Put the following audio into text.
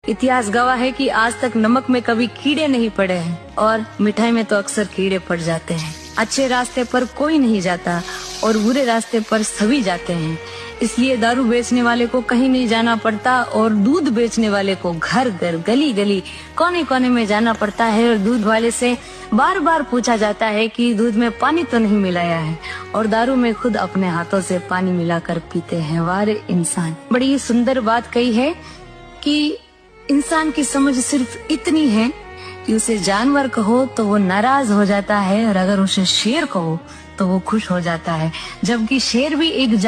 इतिहास गवाह है कि आज तक नमक में कभी कीड़े नहीं पड़े हैं और मिठाई में तो अक्सर कीड़े पड़ जाते हैं। अच्छे रास्ते पर कोई नहीं जाता और बुरे रास्ते पर सभी जाते हैं। इसलिए दारू बेचने वाले को कहीं नहीं जाना पड़ता और दूध बेचने वाले को घर घर, गली गली, कोने कोने में जाना पड़ता है और दूध वाले से बार बार पूछा जाता है कि दूध में पानी तो नहीं मिलाया है, और दारू में खुद अपने हाथों से पानी मिलाकर पीते हैं। वारे इंसान, बड़ी सुंदर बात कही है कि इंसान की समझ सिर्फ इतनी है कि उसे जानवर कहो तो वो नाराज हो जाता है और अगर उसे शेर कहो तो वो खुश हो जाता है, जबकि शेर भी एक